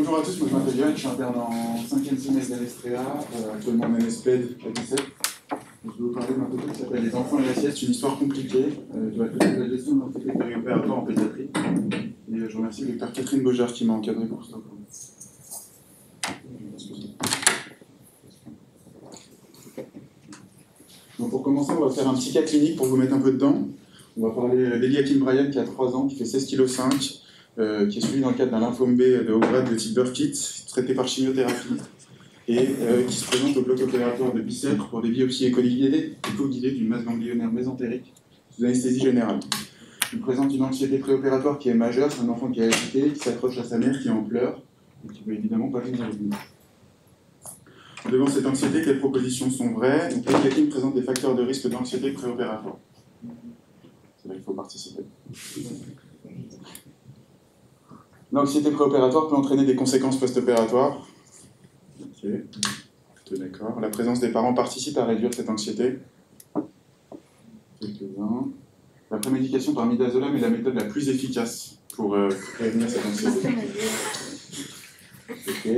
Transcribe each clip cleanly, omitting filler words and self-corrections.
Bonjour à tous, moi je m'appelle Johan, je suis interne en 5e semestre d'Alestréa, actuellement en NSPED à 17. Je vais vous parler d'un topic qui s'appelle Les enfants et la sieste, une histoire compliquée de la gestion de l'anxiété périopératoire en pédiatrie. Et je remercie le docteur Catherine Beaujard qui m'a encadré pour ça. Donc pour commencer, on va faire un petit cas clinique pour vous mettre un peu dedans. On va parler d'Eliakim Brian qui a 3 ans, qui fait 16,5 kg. Qui est suivi dans le cadre d'un lymphome B de haut grade de type Burkitt, traité par chimiothérapie, et qui se présente au bloc opératoire de Bicêtre pour des biopsies éco-guidées d'une masse ganglionnaire mésentérique sous anesthésie générale. Il présente une anxiété préopératoire qui est majeure, c'est un enfant qui est agité, qui s'accroche à sa mère, qui est en pleurs, et qui ne veut évidemment pas venir avec nous. Devant cette anxiété, quelles propositions sont vraies? Donc, Eliakim présente des facteurs de risque d'anxiété préopératoire. C'est là qu'il faut participer. L'anxiété préopératoire peut entraîner des conséquences post-opératoires. Ok, plutôt d'accord. La présence des parents participe à réduire cette anxiété. Quelques-uns. La prémédication par midazolam est la méthode la plus efficace pour prévenir cette anxiété. Ok.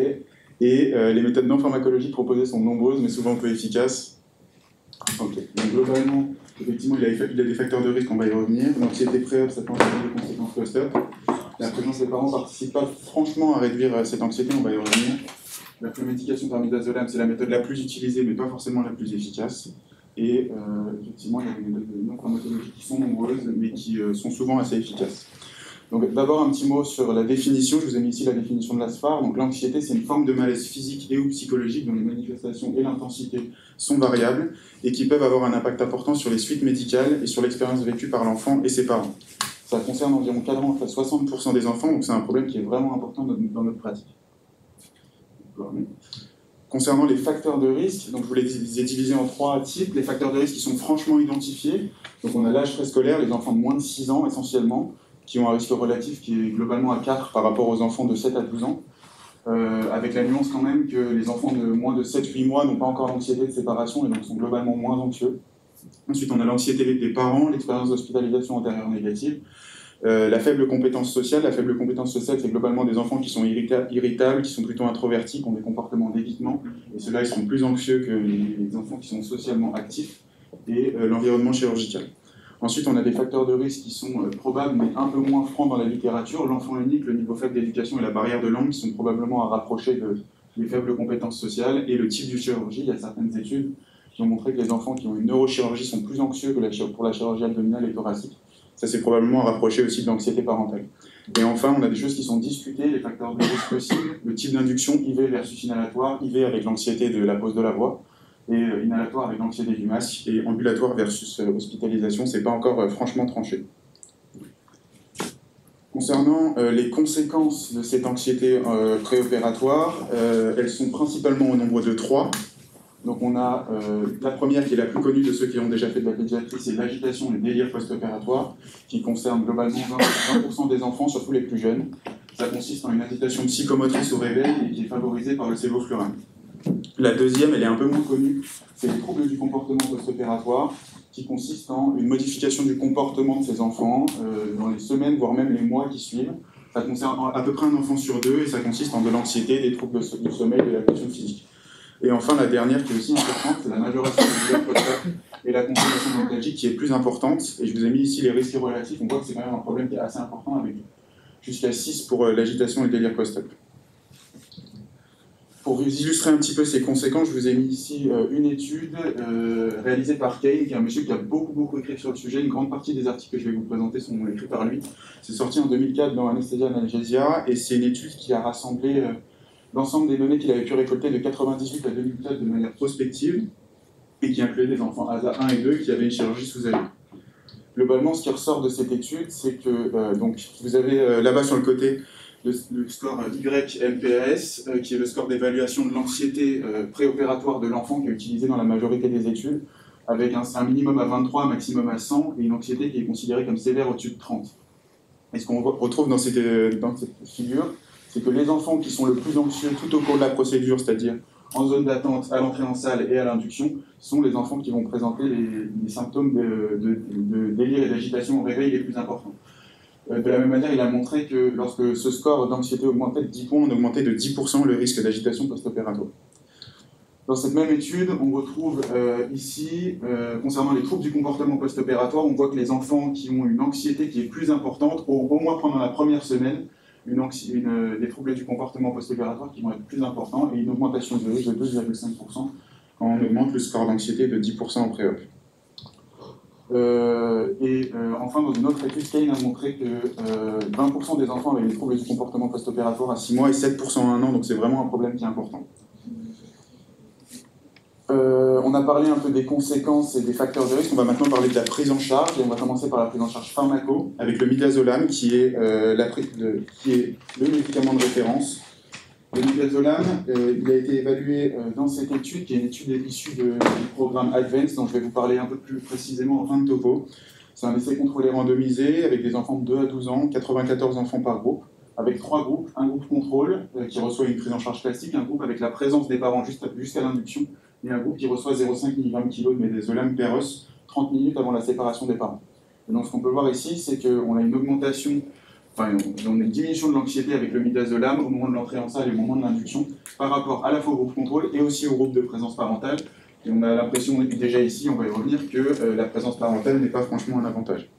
Et les méthodes non pharmacologiques proposées sont nombreuses, mais souvent peu efficaces. Ok. Donc globalement, effectivement, il y a des facteurs de risque, on va y revenir. L'anxiété pré-op, ça peut entraîner des conséquences post-op. La présence des parents ne participe pas franchement à réduire cette anxiété, on va y revenir. La prémédication par midazolam, c'est la méthode la plus utilisée, mais pas forcément la plus efficace. Et effectivement, il y a des méthodes non pharmacologiques qui sont nombreuses, mais qui sont souvent assez efficaces. Donc d'abord un petit mot sur la définition. Je vous ai mis ici la définition de l'ASFAR. Donc l'anxiété, c'est une forme de malaise physique et ou psychologique dont les manifestations et l'intensité sont variables et qui peuvent avoir un impact important sur les suites médicales et sur l'expérience vécue par l'enfant et ses parents. Ça concerne environ 60% des enfants, donc c'est un problème qui est vraiment important dans notre pratique. Concernant les facteurs de risque, donc je vous les ai divisés en 3 types. Les facteurs de risque qui sont franchement identifiés. Donc on a l'âge préscolaire, les enfants de moins de 6 ans essentiellement, qui ont un risque relatif qui est globalement à 4 par rapport aux enfants de 7 à 12 ans. Avec la nuance quand même que les enfants de moins de 7-8 mois n'ont pas encore l'anxiété de séparation et donc sont globalement moins anxieux. Ensuite, on a l'anxiété des parents, l'expérience d'hospitalisation antérieure négative, la faible compétence sociale. La faible compétence sociale, c'est globalement des enfants qui sont irritables, qui sont plutôt introvertis, qui ont des comportements d'évitement, et ceux-là, ils seront plus anxieux que les enfants qui sont socialement actifs, et l'environnement chirurgical. Ensuite, on a des facteurs de risque qui sont probables, mais un peu moins francs dans la littérature. L'enfant unique, le niveau faible d'éducation et la barrière de langue sont probablement à rapprocher des faibles compétences sociales, et le type de chirurgie. Il y a certaines études qui ont montré que les enfants qui ont une neurochirurgie sont plus anxieux que pour la chirurgie abdominale et thoracique. Ça, c'est probablement à rapprocher aussi de l'anxiété parentale. Et enfin, on a des choses qui sont discutées, les facteurs de risque possibles, le type d'induction IV versus inhalatoire, IV avec l'anxiété de la pose de la voix, et inhalatoire avec l'anxiété du masque, et ambulatoire versus hospitalisation, c'est pas encore franchement tranché. Concernant les conséquences de cette anxiété préopératoire, elles sont principalement au nombre de 3. Donc on a la première qui est la plus connue de ceux qui ont déjà fait de la pédiatrie, c'est l'agitation et le délire post-opératoire, qui concerne globalement 20% des enfants, surtout les plus jeunes. Ça consiste en une agitation psychomotrice au réveil et qui est favorisée par le sévoflurane. La deuxième, elle est un peu moins connue, c'est les troubles du comportement post-opératoire, qui consistent en une modification du comportement de ces enfants dans les semaines, voire même les mois qui suivent. Ça concerne à peu près un enfant sur 2 et ça consiste en de l'anxiété, des troubles du sommeil et de la pression physique. Et enfin, la dernière qui est aussi importante, c'est la majoration de douleur post-op et la consommation d'antalgiques qui est plus importante. Et je vous ai mis ici les risques relatifs. On voit que c'est quand même un problème qui est assez important avec jusqu'à 6 pour l'agitation et le délire post-op. Pour vous illustrer un petit peu ces conséquences, je vous ai mis ici une étude réalisée par Kane, qui est un monsieur qui a beaucoup écrit sur le sujet. Une grande partie des articles que je vais vous présenter sont écrits par lui. C'est sorti en 2004 dans Anesthesia Analgesia, et c'est une étude qui a rassemblé l'ensemble des données qu'il avait pu récolter de 1998 à 2004 de manière prospective, et qui incluait des enfants ASA 1 et 2 qui avaient une chirurgie sous AVI. Globalement, ce qui ressort de cette étude, c'est que donc, vous avez là-bas sur le côté le score YMPAS, qui est le score d'évaluation de l'anxiété préopératoire de l'enfant, qui est utilisé dans la majorité des études, avec un minimum à 23, un maximum à 100, et une anxiété qui est considérée comme sévère au-dessus de 30. Et ce qu'on retrouve dans cette figure, c'est que les enfants qui sont le plus anxieux tout au cours de la procédure, c'est-à-dire en zone d'attente, à l'entrée en salle et à l'induction, sont les enfants qui vont présenter les symptômes de délire et d'agitation au réveil les plus importants. De la même manière, il a montré que lorsque ce score d'anxiété augmentait de 10 points, on augmentait de 10% le risque d'agitation post-opératoire. Dans cette même étude, on retrouve ici, concernant les troubles du comportement post-opératoire, on voit que les enfants qui ont une anxiété qui est plus importante, au moins pendant la première semaine, des troubles du comportement post-opératoire qui vont être plus importants et une augmentation de risque de 2,5% quand on augmente le score d'anxiété de 10% en pré-op. Enfin, dans une autre étude, Kane a montré que 20% des enfants avaient des troubles du comportement post-opératoire à 6 mois et 7% à 1 an, donc c'est vraiment un problème qui est important. On a parlé un peu des conséquences et des facteurs de risque. On va maintenant parler de la prise en charge, et on va commencer par la prise en charge pharmaco, avec le midazolam, qui est le médicament de référence. Le midazolam, il a été évalué dans cette étude, qui est une étude issue du programme ADVANCE, dont je vais vous parler un peu plus précisément en fin de topo. C'est un essai contrôlé randomisé, avec des enfants de 2 à 12 ans, 94 enfants par groupe, avec 3 groupes. Un groupe contrôle, qui reçoit une prise en charge classique, un groupe avec la présence des parents jusqu'à l'induction, et un groupe qui reçoit 0,5 mg/kg de midazolam per os 30 minutes avant la séparation des parents. Et donc ce qu'on peut voir ici, c'est qu'on a une augmentation, on a une diminution de l'anxiété avec le midazolam au moment de l'entrée en salle et au moment de l'induction, par rapport à la fois au groupe contrôle et aussi au groupe de présence parentale. Et on a l'impression, déjà ici, on va y revenir, que la présence parentale n'est pas franchement un avantage.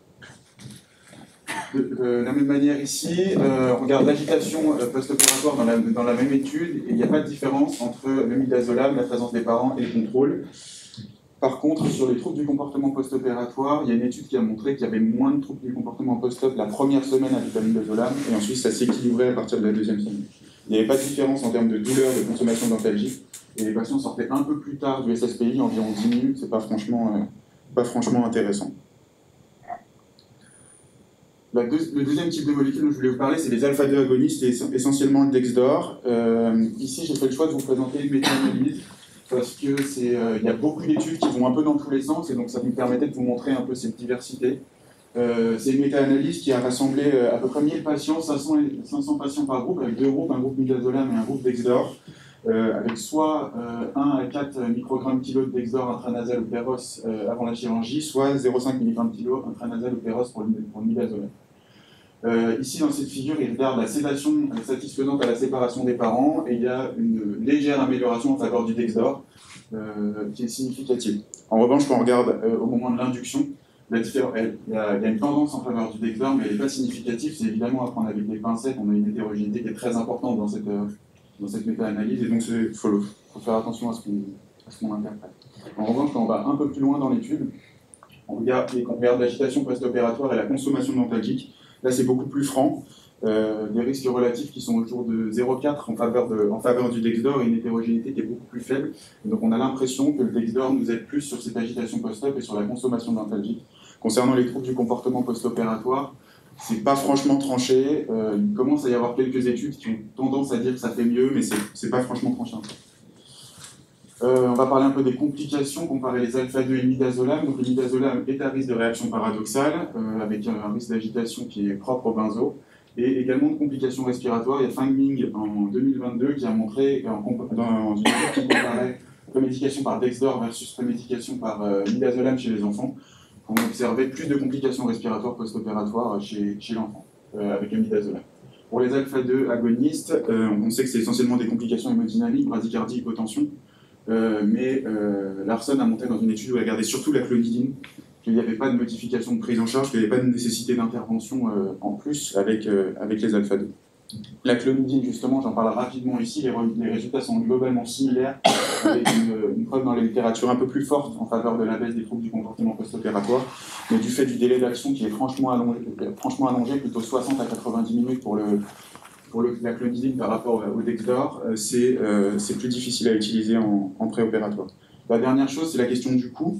De la même manière ici, on regarde l'agitation post-opératoire dans la même étude, et il n'y a pas de différence entre le midazolam, la présence des parents et le contrôle. Par contre, sur les troubles du comportement post-opératoire, il y a une étude qui a montré qu'il y avait moins de troubles du comportement post-op la première semaine avec le midazolam, et ensuite ça s'équilibrait à partir de la deuxième semaine. Il n'y avait pas de différence en termes de douleur, de consommation d'antalgiques, et les patients sortaient un peu plus tard du SSPI, environ 10 minutes, c'est pas franchement intéressant. Le deuxième type de molécule dont je voulais vous parler, c'est les alpha-2 agonistes, et essentiellement le Dexdor. Ici, j'ai fait le choix de vous présenter une méta-analyse, parce qu'il y a beaucoup d'études qui vont un peu dans tous les sens, et donc ça nous permettait de vous montrer un peu cette diversité. C'est une méta-analyse qui a rassemblé à peu près 1000 patients, 500 patients par groupe, avec 2 groupes, un groupe midazolam et un groupe Dexdor, avec soit 1 à 4 microgrammes kilo de Dexdor intranasal ou péros avant la chirurgie, soit 0,5 mg kilo intranasal ou péros pour le midazolam. Ici, dans cette figure, il regarde la sédation satisfaisante à la séparation des parents, et il y a une légère amélioration en faveur du Dexdor qui est significative. En revanche, quand on regarde au moment de l'induction, il y a une tendance en faveur du Dexdor, mais elle n'est pas significative. C'est évidemment à prendre avec des pincettes. On a une hétérogénéité qui est très importante dans cette méta-analyse, et donc il faut faire attention à ce qu'on interprète. En revanche, quand on va un peu plus loin dans l'étude, on regarde l'agitation post-opératoire et la consommation d'antalgiques. Là, c'est beaucoup plus franc. Des risques relatifs qui sont autour de 0,4 en faveur du Dexdor, et une hétérogénéité qui est beaucoup plus faible. Et donc on a l'impression que le Dexdor nous aide plus sur cette agitation post-op et sur la consommation d'antalgiques. Concernant les troubles du comportement post-opératoire, c'est pas franchement tranché. Il commence à y avoir quelques études qui ont tendance à dire que ça fait mieux, mais c'est pas franchement tranché. On va parler un peu des complications, comparer les alpha-2 et le midazolam. Donc le midazolam est à risque de réaction paradoxale, avec un risque d'agitation qui est propre au benzo, et également de complications respiratoires. Il y a Fang Ming en 2022 qui a montré, dans une étude qui comparait prémédication par Dexdor versus prémédication par midazolam chez les enfants, on observait plus de complications respiratoires post-opératoires chez l'enfant, avec le midazolam. Pour les alpha-2 agonistes, on sait que c'est essentiellement des complications hémodynamiques, bradycardie, hypotension, mais Larson a montré dans une étude où il a regardé surtout la clonidine, qu'il n'y avait pas de modification de prise en charge, qu'il n'y avait pas de nécessité d'intervention en plus avec les alpha-2. La clonidine, justement, j'en parle rapidement ici, les résultats sont globalement similaires, avec une preuve dans la littérature un peu plus forte en faveur de la baisse des troubles du comportement post-opératoire, mais du fait du délai d'action qui est franchement allongé, plutôt 60 à 90 minutes pour la clonidine par rapport au Dexdor, c'est plus difficile à utiliser en préopératoire. La dernière chose, c'est la question du coût.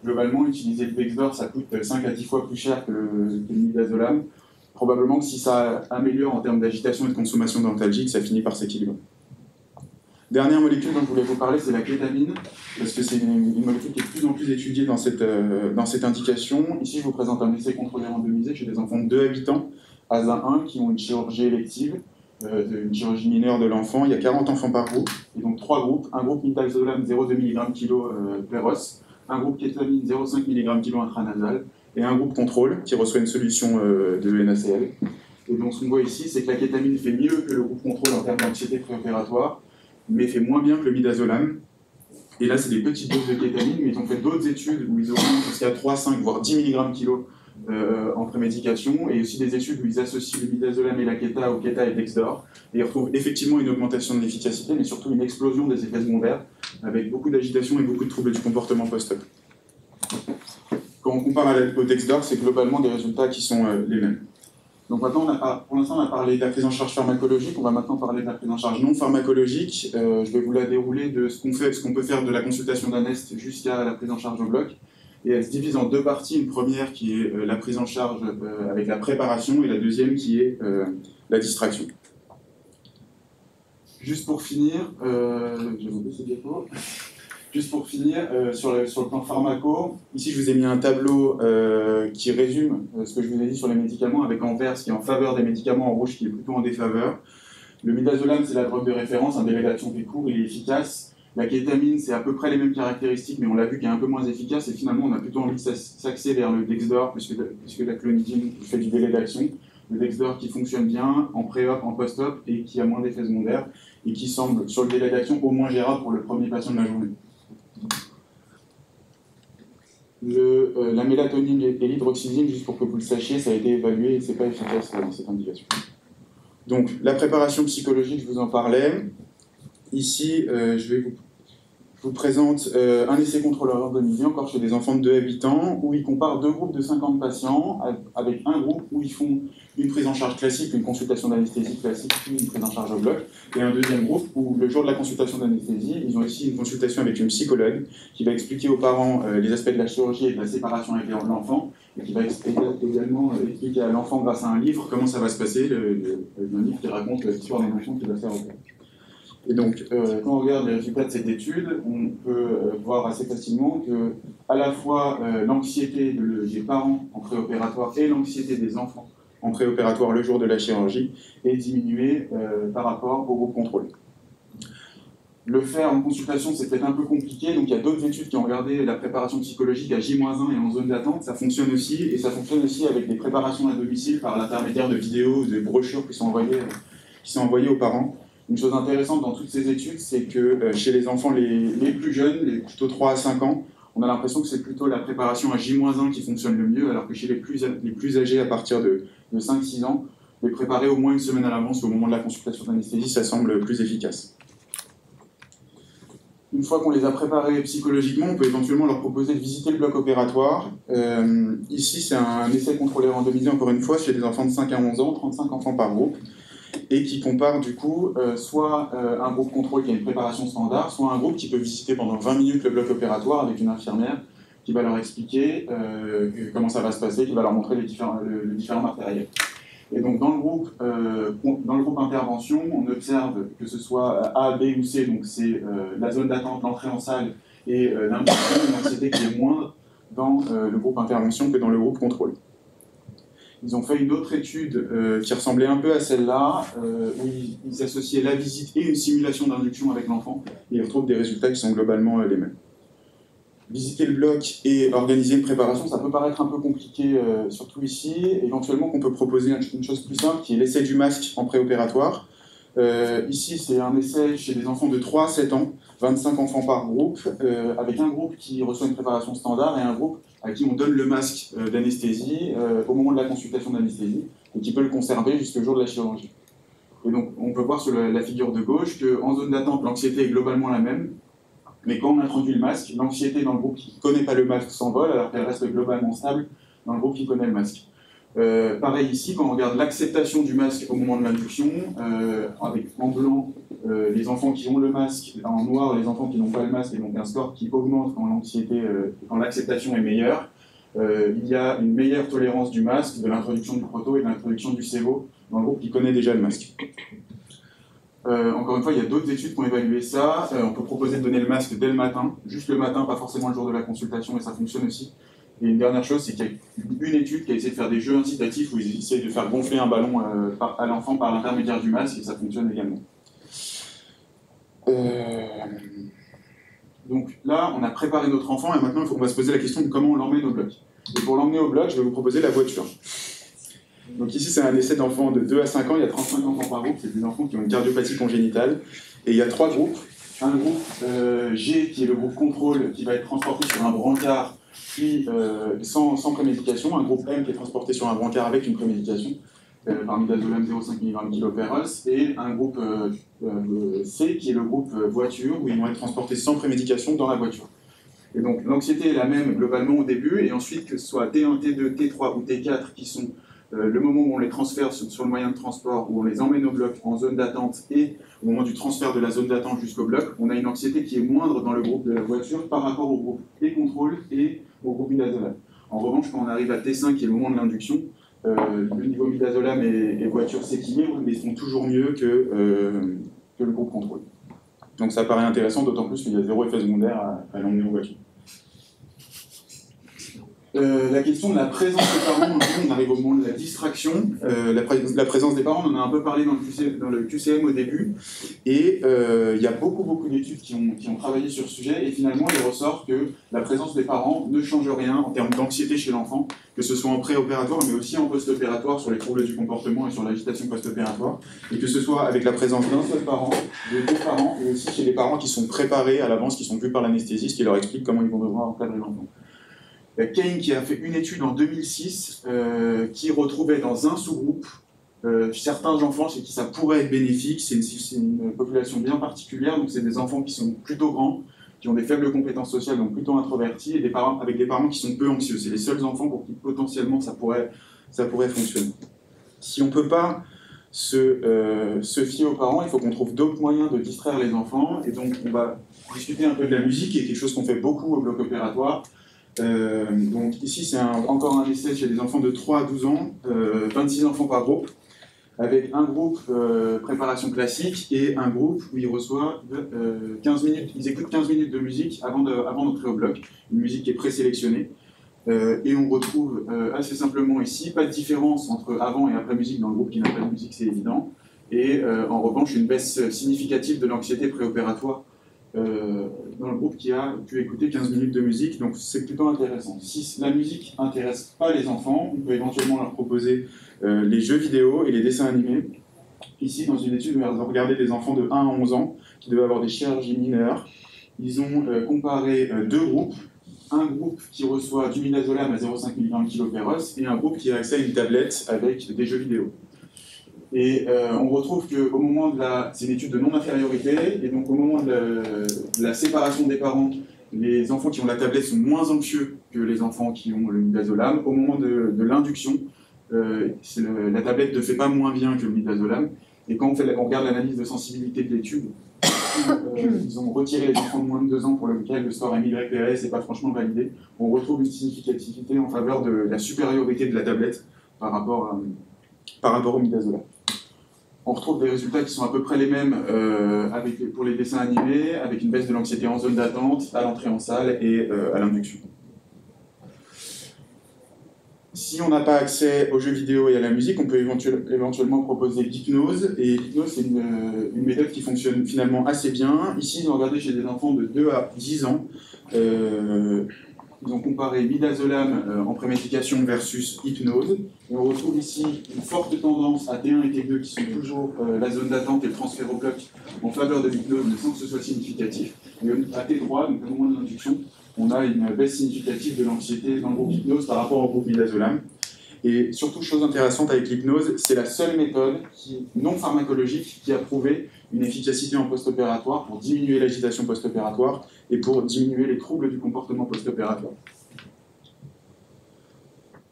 Globalement, utiliser le Dexdor, ça coûte 5 à 10 fois plus cher que le midazolam. Probablement que si ça améliore en termes d'agitation et de consommation d'antalgiques, ça finit par s'équilibrer. Dernière molécule dont je voulais vous parler, c'est la kétamine, parce que c'est une molécule qui est de plus en plus étudiée dans cette indication. Ici, je vous présente un essai contrôlé randomisé chez des enfants de 2 à 8 ans, ASA 1, qui ont une chirurgie élective, une chirurgie mineure de l'enfant. Il y a 40 enfants par groupe, et donc 3 groupes. Un groupe midazolam 0,2 mg/kg per os, un groupe kétamine 0,5 mg/kg intranasal, et un groupe contrôle qui reçoit une solution de NaCl. Et donc ce qu'on voit ici, c'est que la kétamine fait mieux que le groupe contrôle en termes d'anxiété préopératoire, mais fait moins bien que le midazolam. Et là, c'est des petites doses de kétamine, mais ils ont fait d'autres études où ils augmentent jusqu'à 3, 5, voire 10 mg kg en prémédication, et aussi des études où ils associent le midazolam et la kéta au kéta et Dexdor, et ils retrouvent effectivement une augmentation de l'efficacité, mais surtout une explosion des effets secondaires, avec beaucoup d'agitation et beaucoup de troubles du comportement post-op. Quand on compare au Dexdor, c'est globalement des résultats qui sont les mêmes. Donc maintenant, pour l'instant, on a parlé de la prise en charge pharmacologique, on va maintenant parler de la prise en charge non pharmacologique. Je vais vous la dérouler de ce qu'on peut faire de la consultation d'un est jusqu'à la prise en charge au bloc. Et elle se divise en deux parties, une première qui est la prise en charge avec la préparation, et la deuxième qui est la distraction. Juste pour finir, je vais vous baisser des diapos. Juste pour finir, sur le plan pharmaco, ici je vous ai mis un tableau qui résume ce que je vous ai dit sur les médicaments, avec en vert ce qui est en faveur des médicaments, en rouge qui est plutôt en défaveur. Le midazolam, c'est la drogue de référence, un délai d'action qui est court, il est efficace. La kétamine, c'est à peu près les mêmes caractéristiques, mais on l'a vu qu'il est un peu moins efficace, et finalement on a plutôt envie de s'axer vers le Dexdor, puisque la clonidine fait du délai d'action. Le Dexdor qui fonctionne bien en pré-op, en post-op, et qui a moins d'effets secondaires, et qui semble, sur le délai d'action, au moins gérable pour le premier patient de la journée. La mélatonine et l'hydroxyzine, juste pour que vous le sachiez, ça a été évalué et ce n'est pas efficace dans cette indication. Donc, la préparation psychologique, je vous en parlais. Ici, je vous présente un essai contrôleur randomisé, encore chez des enfants de 2 habitants, où ils comparent deux groupes de 50 patients, avec un groupe où ils font une prise en charge classique, une consultation d'anesthésie classique, puis une prise en charge au bloc, et un deuxième groupe où, le jour de la consultation d'anesthésie, ils ont aussi une consultation avec une psychologue qui va expliquer aux parents les aspects de la chirurgie et de la séparation avec l'enfant, et qui va également expliquer à l'enfant grâce à un livre comment ça va se passer, un livre qui raconte l'histoire d'un enfant qui va faire au bloc. Et donc, quand on regarde les résultats de cette étude, on peut voir assez facilement que, à la fois, l'anxiété des parents en préopératoire et l'anxiété des enfants en préopératoire le jour de la chirurgie est diminuée par rapport au groupe contrôle. Le faire en consultation, c'est peut-être un peu compliqué, donc il y a d'autres études qui ont regardé la préparation psychologique à J-1 et en zone d'attente, ça fonctionne aussi, et ça fonctionne aussi avec des préparations à domicile par l'intermédiaire de vidéos ou de brochures qui sont envoyées aux parents. Une chose intéressante dans toutes ces études, c'est que chez les enfants les plus jeunes, les plutôt 3 à 5 ans, on a l'impression que c'est plutôt la préparation à J-1 qui fonctionne le mieux, alors que chez les plus âgés, à partir de 5-6 ans, les préparer au moins une semaine à l'avance au moment de la consultation d'anesthésie, ça semble plus efficace. Une fois qu'on les a préparés psychologiquement, on peut éventuellement leur proposer de visiter le bloc opératoire. Ici, c'est un essai contrôlé randomisé, encore une fois, chez des enfants de 5 à 11 ans, 35 enfants par groupe, et qui compare du coup soit un groupe contrôle qui a une préparation standard, soit un groupe qui peut visiter pendant 20 minutes le bloc opératoire avec une infirmière qui va leur expliquer comment ça va se passer, qui va leur montrer le différent matériel. Et donc dans le groupe intervention, on observe que ce soit A, B ou C, donc c'est la zone d'attente, l'entrée en salle et l'anxiété qui est moindre dans le groupe intervention que dans le groupe contrôle. Ils ont fait une autre étude qui ressemblait un peu à celle-là, où ils associaient la visite et une simulation d'induction avec l'enfant, et ils retrouvent des résultats qui sont globalement les mêmes. Visiter le bloc et organiser une préparation, ça peut paraître un peu compliqué, surtout ici. Éventuellement, qu'on peut proposer une chose plus simple, qui est l'essai du masque en préopératoire. Ici, c'est un essai chez des enfants de 3 à 7 ans, 25 enfants par groupe, avec un groupe qui reçoit une préparation standard et un groupe à qui on donne le masque d'anesthésie au moment de la consultation d'anesthésie, et qui peut le conserver jusqu'au jour de la chirurgie. Et donc, on peut voir sur la figure de gauche qu'en zone d'attente, l'anxiété est globalement la même, mais quand on introduit le masque, l'anxiété dans le groupe qui ne connaît pas le masque s'envole, alors qu'elle reste globalement stable dans le groupe qui connaît le masque. Pareil ici, quand on regarde l'acceptation du masque au moment de l'induction, avec en blanc les enfants qui ont le masque, en noir les enfants qui n'ont pas le masque, et donc un score qui augmente quand l'acceptation est meilleure, il y a une meilleure tolérance du masque, de l'introduction du proto et de l'introduction du sévo dans le groupe qui connaît déjà le masque. Encore une fois, il y a d'autres études qui ont évalué ça. On peut proposer de donner le masque dès le matin, juste le matin, pas forcément le jour de la consultation, et ça fonctionne aussi. Et une dernière chose, c'est qu'il y a une étude qui a essayé de faire des jeux incitatifs où ils essayent de faire gonfler un ballon à l'enfant par l'intermédiaire du masque, et ça fonctionne également. Donc là, on a préparé notre enfant, et maintenant on va se poser la question de comment on l'emmène au bloc. Et pour l'emmener au bloc, je vais vous proposer la voiture. Donc ici, c'est un essai d'enfants de 2 à 5 ans, il y a 35 enfants par groupe, c'est des enfants qui ont une cardiopathie congénitale. Et il y a 3 groupes. Un groupe G, qui est le groupe contrôle, qui va être transporté sur un brancard, puis sans prémédication. Un groupe M qui est transporté sur un brancard avec une prémédication, par midazolam 0,5 mg kg/h. Et un groupe C, qui est le groupe voiture, où ils vont être transportés sans prémédication dans la voiture. Et donc l'anxiété est la même globalement au début, et ensuite que ce soit T1, T2, T3 ou T4 qui sont le moment où on les transfère sur le moyen de transport, où on les emmène au bloc en zone d'attente, et au moment du transfert de la zone d'attente jusqu'au bloc, on a une anxiété qui est moindre dans le groupe de la voiture par rapport au groupe et contrôle et au groupe midazolam. En revanche, quand on arrive à T5, qui est le moment de l'induction, le niveau midazolam et voiture s'équilibrent, mais ils sont toujours mieux que le groupe contrôle. Donc ça paraît intéressant, d'autant plus qu'il y a 0 effet secondaire à l'emmener en voiture. La question de la présence des parents, on arrive au moment de la distraction. La présence des parents, on en a un peu parlé dans le QCM au début, et il y a beaucoup d'études qui ont travaillé sur ce sujet, et finalement il ressort que la présence des parents ne change rien en termes d'anxiété chez l'enfant, que ce soit en préopératoire, mais aussi en post-opératoire sur les troubles du comportement et sur l'agitation post-opératoire, et que ce soit avec la présence d'un seul parent, de 2 parents, et aussi chez les parents qui sont préparés à l'avance, qui sont vus par l'anesthésiste, qui leur explique comment ils vont devoir encadrer l'enfant. Kane qui a fait une étude en 2006 qui retrouvait dans un sous-groupe certains enfants chez qui ça pourrait être bénéfique. C'est une population bien particulière, donc c'est des enfants qui sont plutôt grands, qui ont des faibles compétences sociales, donc plutôt introvertis, et avec des parents qui sont peu anxieux. C'est les seuls enfants pour qui potentiellement ça pourrait fonctionner. Si on ne peut pas se fier aux parents, il faut qu'on trouve d'autres moyens de distraire les enfants, et donc on va discuter un peu de la musique, qui est quelque chose qu'on fait beaucoup au bloc opératoire. Donc ici c'est encore un essai chez des enfants de 3 à 12 ans, 26 enfants par groupe, avec un groupe préparation classique et un groupe où ils reçoivent 15 minutes, ils écoutent 15 minutes de musique avant d'entrer au bloc, une musique qui est présélectionnée. Et on retrouve assez simplement ici, pas de différence entre avant et après musique dans le groupe qui n'a pas de musique, c'est évident, et en revanche une baisse significative de l'anxiété préopératoire dans le groupe qui a pu écouter 15 minutes de musique, donc c'est plutôt intéressant. Si la musique n'intéresse pas les enfants, on peut éventuellement leur proposer les jeux vidéo et les dessins animés. Ici, dans une étude, on a regardé des enfants de 1 à 11 ans qui devaient avoir des chirurgies mineures. Ils ont comparé 2 groupes, un groupe qui reçoit du midazolam à 0,5 mg kg/h et un groupe qui a accès à une tablette avec des jeux vidéo. Et on retrouve qu'au moment de c'est une étude de non-infériorité, et donc au moment de la séparation des parents, les enfants qui ont la tablette sont moins anxieux que les enfants qui ont le midazolam. Au moment de l'induction, la tablette ne fait pas moins bien que le midazolam. Et quand on regarde l'analyse de sensibilité de l'étude, ils ont retiré les enfants de moins de 2 ans pour lequel le score MYPRS n'est pas franchement validé. On retrouve une significativité en faveur de la supériorité de la tablette par rapport au midazolam. On retrouve des résultats qui sont à peu près les mêmes pour les dessins animés, avec une baisse de l'anxiété en zone d'attente, à l'entrée en salle et à l'induction. Si on n'a pas accès aux jeux vidéo et à la musique, on peut éventuellement proposer l'hypnose. Et l'hypnose, c'est une méthode qui fonctionne finalement assez bien. Ici, on a regardé chez des enfants de 2 à 10 ans. Ils ont comparé midazolam en prémédication versus hypnose. Et on retrouve ici une forte tendance à T1 et T2 qui sont toujours la zone d'attente et le transfert au bloc en faveur de l'hypnose, mais sans que ce soit significatif. Et à T3, donc au moment de l'induction, on a une baisse significative de l'anxiété dans le groupe hypnose par rapport au groupe midazolam. Et surtout, chose intéressante avec l'hypnose, c'est la seule méthode non pharmacologique qui a prouvé une efficacité en post-opératoire pour diminuer l'agitation post-opératoire et pour diminuer les troubles du comportement post-opératoire.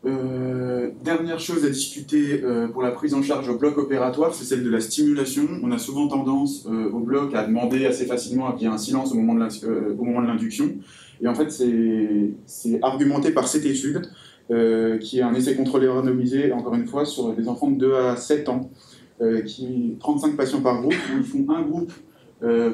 Dernière chose à discuter pour la prise en charge au bloc opératoire, c'est celle de la stimulation. On a souvent tendance au bloc à demander assez facilement qu'il y ait un silence au moment de l'induction. Et en fait, c'est argumenté par cette étude, qui est un essai contrôlé randomisé, encore une fois, sur des enfants de 2 à 7 ans, 35 patients par groupe, où ils font un groupe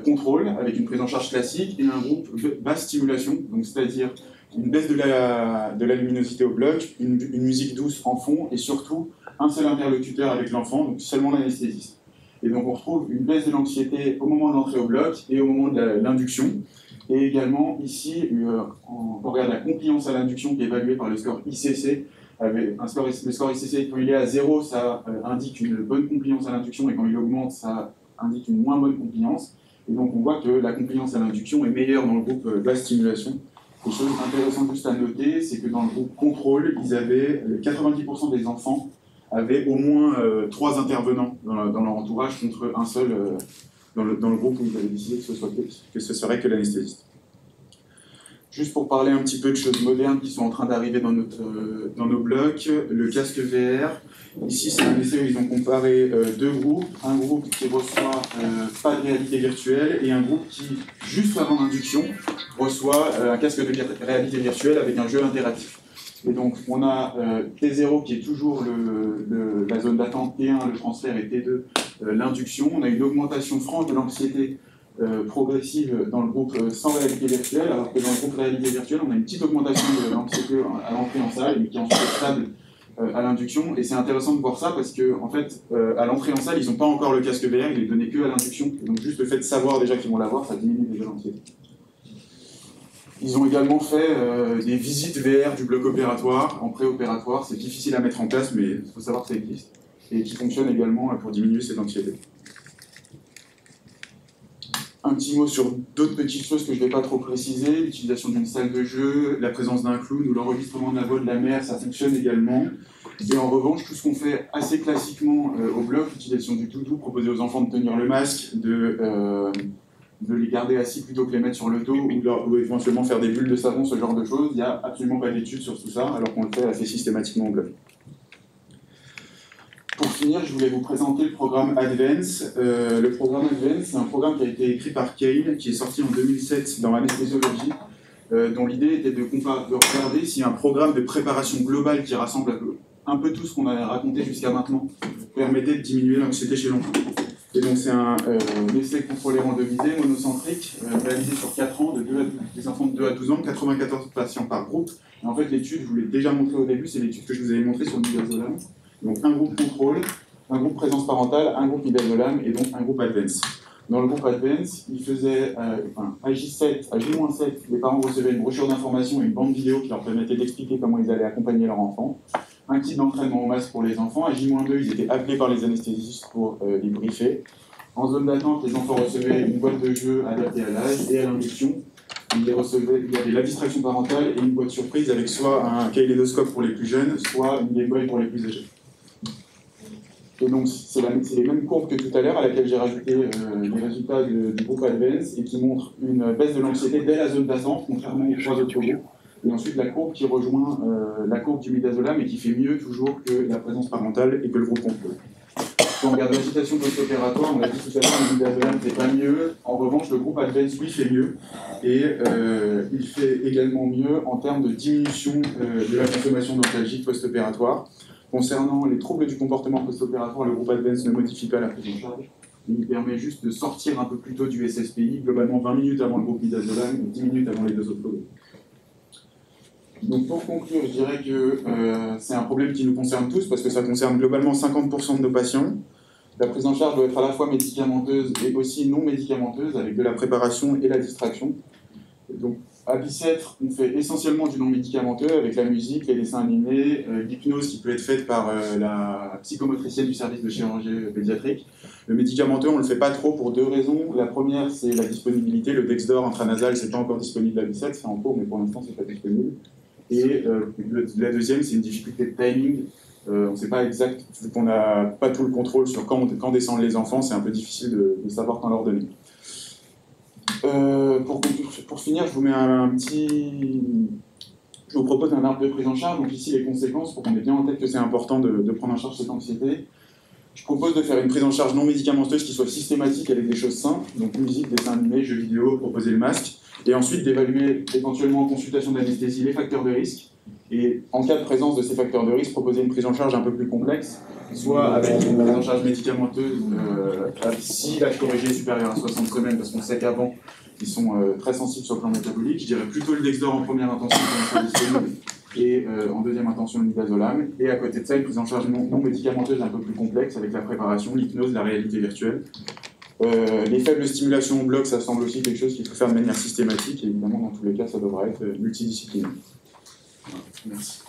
contrôle, avec une prise en charge classique, et un groupe basse stimulation, donc c'est-à-dire une baisse de la luminosité au bloc, une musique douce en fond, et surtout un seul interlocuteur avec l'enfant, donc seulement l'anesthésiste. Et donc on retrouve une baisse de l'anxiété au moment de l'entrée au bloc et au moment de l'induction. Et également, ici, on regarde la compliance à l'induction qui est évaluée par le score ICC. Le score ICC, quand il est à 0, ça indique une bonne compliance à l'induction, et quand il augmente, ça indique une moins bonne compliance. Et donc on voit que la compliance à l'induction est meilleure dans le groupe basse stimulation. Une chose intéressante juste à noter, c'est que dans le groupe contrôle, 90% des enfants avaient au moins 3 intervenants dans leur entourage contre un seul dans le groupe où ils avaient décidé que ce serait que l'anesthésiste. Juste pour parler un petit peu de choses modernes qui sont en train d'arriver dans nos blocs, le casque VR. Ici, c'est un essai où ils ont comparé 2 groupes. Un groupe qui reçoit pas de réalité virtuelle et un groupe qui, juste avant l'induction, reçoit un casque de réalité virtuelle avec un jeu interactif. Et donc, on a T0 qui est toujours la zone d'attente, T1 le transfert et T2 l'induction. On a une augmentation franche de l'anxiété progressive dans le groupe sans réalité virtuelle, alors que dans le groupe réalité virtuelle, on a une petite augmentation de l'anxiété à l'entrée en salle, mais qui est ensuite stable à l'induction. Et c'est intéressant de voir ça parce que, en fait, à l'entrée en salle, ils n'ont pas encore le casque VR, il est donné que à l'induction. Donc juste le fait de savoir déjà qu'ils vont l'avoir, ça diminue déjà l'anxiété. Ils ont également fait des visites VR du bloc opératoire, en préopératoire. C'est difficile à mettre en place, mais il faut savoir que ça existe. Et qui fonctionne également pour diminuer cette anxiété. Un petit mot sur d'autres petites choses que je ne vais pas trop préciser. L'utilisation d'une salle de jeu, la présence d'un clown ou l'enregistrement de la voix de la mère, ça fonctionne également. Et en revanche, tout ce qu'on fait assez classiquement au bloc, l'utilisation du toutou, proposer aux enfants de tenir le masque, de les garder assis plutôt que les mettre sur le dos ou éventuellement faire des bulles de savon, ce genre de choses, il n'y a absolument pas d'études sur tout ça, alors qu'on le fait assez systématiquement au bloc. Pour finir, je voulais vous présenter le programme Advance. Le programme Advance, c'est un programme qui a été écrit par Kane, qui est sorti en 2007 dans l'anesthésiologie, dont l'idée était de regarder si un programme de préparation globale qui rassemble un peu tout ce qu'on a raconté jusqu'à maintenant permettait de diminuer l'anxiété chez l'enfant. Et donc c'est un essai contrôlé randomisé, monocentrique, réalisé sur 4 ans, des enfants de 2 à 12 ans, 94 patients par groupe. Et en fait, l'étude, je vous l'ai déjà montré au début, c'est l'étude que je vous avais montrée sur le midazolam. Donc un groupe contrôle, un groupe présence parentale, un groupe midazolam et donc un groupe Advance. Dans le groupe Advance, il faisait à J7, à J-7, les parents recevaient une brochure d'information et une bande vidéo qui leur permettait d'expliquer comment ils allaient accompagner leur enfant. Un kit d'entraînement au masque pour les enfants. À J-2, ils étaient appelés par les anesthésistes pour les briefer. En zone d'attente, les enfants recevaient une boîte de jeux adaptée à l'âge et à l'induction. Il y avait la distraction parentale et une boîte surprise avec soit un kaléidoscope pour les plus jeunes, soit une Game Boy pour les plus âgés. Et donc, c'est les mêmes courbes que tout à l'heure, à laquelle j'ai rajouté les résultats du groupe Advance et qui montrent une baisse de l'anxiété dès la zone d'attente, contrairement aux 3 autres groupes. Et ensuite, la courbe qui rejoint la courbe du midazolam et qui fait mieux toujours que la présence parentale et que le groupe contrôle. Quand on regarde l'agitation post-opératoire, on l'a dit tout à l'heure, le midazolam c'est pas mieux. En revanche, le groupe Advance, lui, fait mieux. Et il fait également mieux en termes de diminution de la consommation d'antalgiques post-opératoire. Concernant les troubles du comportement post-opératoire, le groupe Advance ne modifie pas la prise en charge. Il permet juste de sortir un peu plus tôt du SSPI, globalement 20 minutes avant le groupe midazolam et 10 minutes avant les 2 autres groupes. Donc pour conclure, je dirais que c'est un problème qui nous concerne tous parce que ça concerne globalement 50% de nos patients. La prise en charge doit être à la fois médicamenteuse et aussi non médicamenteuse avec de la préparation et la distraction. Et donc à Bicêtre, on fait essentiellement du non médicamenteux avec la musique, les dessins animés, l'hypnose qui peut être faite par la psychomotricienne du service de chirurgie pédiatrique. Le médicamenteux, on ne le fait pas trop pour 2 raisons. La première, c'est la disponibilité. Le Dexdor intranasal, c'est pas encore disponible à Bicêtre, c'est en cours, mais pour l'instant, c'est pas disponible. Et la deuxième, c'est une difficulté de timing. On ne sait pas exact, vu qu'on n'a pas tout le contrôle sur quand descendent les enfants, c'est un peu difficile de savoir quand leur donner. Pour finir, je vous mets je vous propose un arbre de prise en charge. Donc ici, les conséquences, pour qu'on ait bien en tête que c'est important de prendre en charge cette anxiété. Je propose de faire une prise en charge non médicamenteuse qui soit systématique avec des choses simples, donc musique, dessin animé, jeux vidéo, proposer le masque, et ensuite d'évaluer éventuellement en consultation d'anesthésie les facteurs de risque, et en cas de présence de ces facteurs de risque, proposer une prise en charge un peu plus complexe, soit avec une prise en charge médicamenteuse si l'âge corrigé est supérieur à 60 semaines, parce qu'on sait qu'avant, ils sont très sensibles sur le plan métabolique. Je dirais plutôt le Dexdor en première intention quand ils sont disponibles, et en deuxième intention le midazolam. Et à côté de ça, une prise en charge non médicamenteuse un peu plus complexe avec la préparation, l'hypnose, la réalité virtuelle. Les faibles stimulations au bloc, ça semble aussi quelque chose qu'il faut faire de manière systématique, et évidemment, dans tous les cas, ça devra être multidisciplinaire. Voilà, merci.